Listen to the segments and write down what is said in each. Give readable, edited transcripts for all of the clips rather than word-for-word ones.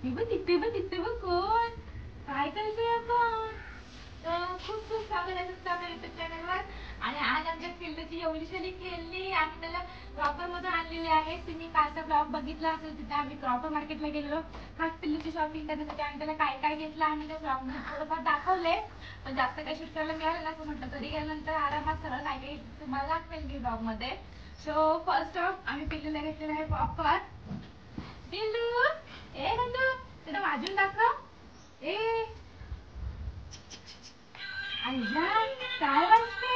तिथे बघ कोण काय करतोय आपण. खूप खूप स्वागत आहे तुमचं आपल्या युट्यूब चॅनलवर. आणि आज आमच्या पिल्लूची एवढीशी खेळली आम्ही त्याला क्रॉपर मध्ये आणलेले आहे. तुम्ही कालचा ब्लॉग बघितला असेल, तिथे आम्ही क्रॉपर मार्केटला गेलो खास पिल्लूची शॉपिंग करण्यासाठी. आणि त्याला काय काय घेतलं आम्ही त्या ब्लॉग मध्ये थोडंफार दाखवले, पण जास्त काही शूट करायला मिळालं नाही. म्हटलं घरी गेल्यानंतर आरामात सगळं काय काही तुम्हाला दाखवेल मी ब्लॉग मध्ये. सो फर्स्ट ऑफ आम्ही पिल्लूला घेतलेला आहे पॉपकॉर्न. पिल्लू ए नंदू त्याला वाजून दाखव. ए अय्या काय वाजते.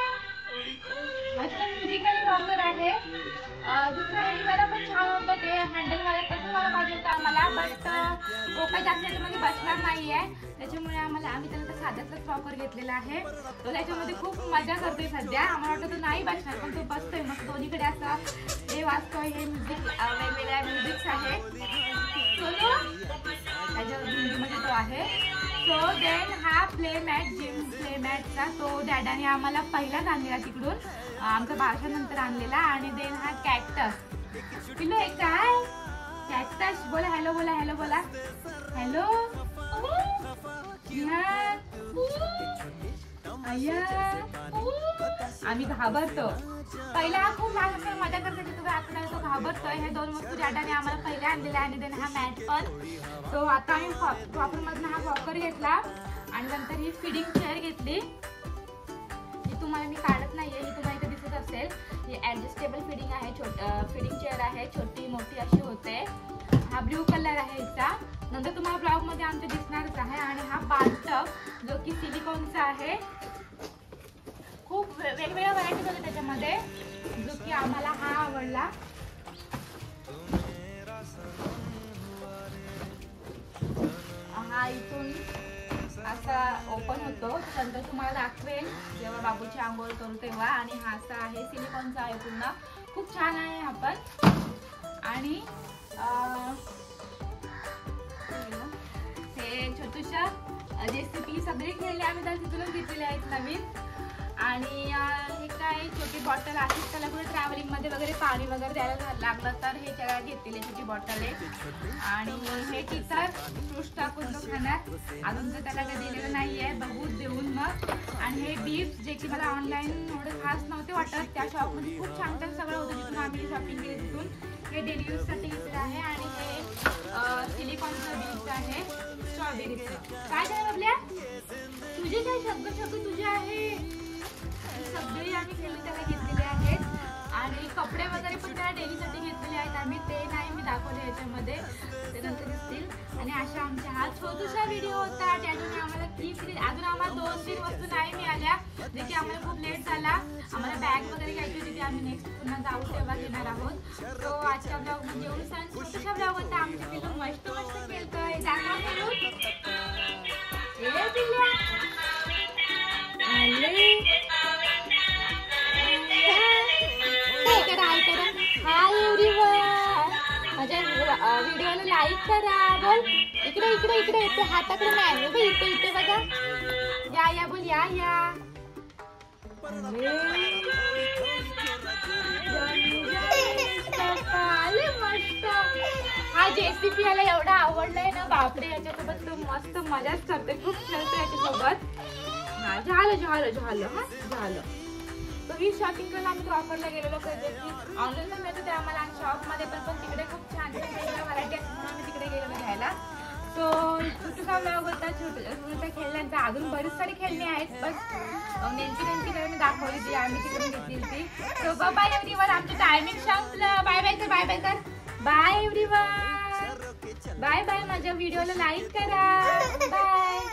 मस्त म्युझिकल पॉपकॉर्न आहे. दुसरा वाला पण छान होतं, ते हँडल वाला तसं मला पाहिजे होतं आम्हाला, बट तो काही जास्त त्याच्यामध्ये बसणार नाहीये. त्याच्यामुळे आम्ही त्याला साध्यातलाच पॉपकॉर्न घेतलेला आहे. तो त्याच्यामध्ये खूप मजा करतोय सध्या. आम्हाला वाटतं तो नाही बसणार, पण तो बसतोय मग दोन्हीकडे असं हे वाजतोय. हे म्युझिक वेगवेगळ्या म्युझिक्स आहे त्याच्या हिंदीमध्ये तो आहे. सो देन हा प्ले मॅट, जिम प्ले मॅटचा तो डॅडाने आम्हाला पहिलाच आणलेला तिकडून, आमच्या बारशानंतर आणलेला. आणि देन हा कॅक्टस. पिल्लू हे काय कॅक्टस बोला, हॅलो बोला, हॅलो बोला, हॅलो. आम्ही घाबरतो. पहिला हा खूप मजा करतो, आता तो घाबरतोय. हे दोन वस्तू डॅडाने आम्हाला पहिले आणलेल्या. आणि देन हा मॅट पण. सो आता आम्ही प्रॉपर मधून हा वॉकर घेतला आणि नंतर ही फीडिंग चेअर घेतली. ही तुम्हाला मी काढत नाहीये, ही तुम्हाला इथे दिसत असेल. ही ऍडजस्टेबल फीडिंग आहे, फीडिंग चेअर आहे, छोटी मोठी अशी होते. हा ब्ल्यू कलर आहे हिचा, नंतर तुम्हाला ब्लॉग मध्ये आमच्या दिसणारच आहे. आणि हा बाथटब जो की सिलिकॉनचा आहे. खूप वेगवेगळ्या व्हरायटीज होते त्याच्यामध्ये, जो की आम्हाला हा आवडला. हा इथून असा ओपन होतो, नंतर तुम्हाला दाखवेल जेव्हा बाबूची आंघोळ करू तेव्हा. आणि हा असा आहे, सिलिकॉनचा आहे पूर्ण, खूप छान आहे हा पण. आणि हे छोटूशा रेसिपी सगळे खेळले आम्ही त्याला तिथूनच घेतलेले आहेत नवीन. आणि हे काय छोटी बॉटल आहे, त्याला कुठे ट्रॅव्हलिंग मध्ये वगैरे पाणी वगैरे द्यायला लागलं तर हे त्याला घेतलेली छोटी बॉटल आहे. आणि हे टीचर फ्रूट्स टाकून तो खाणार, अजून तर त्याला काही दिलेलं नाहीये, बघू देऊन मग. आणि हे बीफ जे की मला ऑनलाईन एवढे खास नव्हते वाटत, त्या शॉपमध्ये खूप छान छान सगळं होतं जिथून आम्ही शॉपिंग केली तिथून. हे डेली यूज साठी घेतलेलं आहे. आणि हे सिलिकॉनचं बीफ आहे, स्ट्रॉबेरीचं. काय झालं आपल्या तुझे काय सगळं तुझे आहे, सगळे आम्ही खेळले त्याला घेतलेले आहेत. आणि कपडे वगैरे पण त्याला डेलीसाठी घेतलेले आहेत आम्ही, ते नाही मी दाखवले याच्यामध्ये, ते नंतर दिसतील. आणि अशा आमचा हा छोटूसा व्हिडिओ होता. त्यातून आम्हाला अजून आम्हाला 2-3 वस्तू नाही मिळाल्या, जे की आम्हाला खूप लेट झाला. आम्हाला बॅग वगैरे घ्यायची होती, ती आम्ही नेक्स्ट पुन्हा जाऊ तेव्हा घेणार आहोत. तो आजच्या ब्लॉग म्हणजे एवढं छोटासा ब्लॉग होता. आमचे पिल्लू मस्त मस्त खेळतोय, दाखवा करू. माझ्या व्हिडिओला लाईक करा, बोल इकडे इकडे इकडे इथे हाताकडे नाही इथे इथे बघा. या बोल या. मस्त. हा जेसीपी याला एवढा आवडलाय ना, बापरे. याच्यासोबत तो मस्त मजाच करतोय, खूप खेळतोय याच्यासोबत. हा झालं. तो ही शॉपिंग करायला आम्ही ऑफरला गेलेलो, ऑनलाईन पण मिळतो ते आम्हाला. आणि शॉपमध्ये पण तिकडे खूप छान वेगवेगळ्या व्हरायटी असतात म्हणून आम्ही तिकडे गेलेलो घ्यायला. तो छोटूसा ब्लॉग होता, छोट्या खेळण्यांचा. अजून बरीच सारी खेळणी आहेत, पण नेमकी मी दाखवली ती आम्ही तिकडून घेतली ती. सो बाय एव्हरीवन, आमचं टायमिंग संपलं. बाय बाय कर. Bye everyone, bye. माझ्या व्हिडिओला लाईक करा. बाय.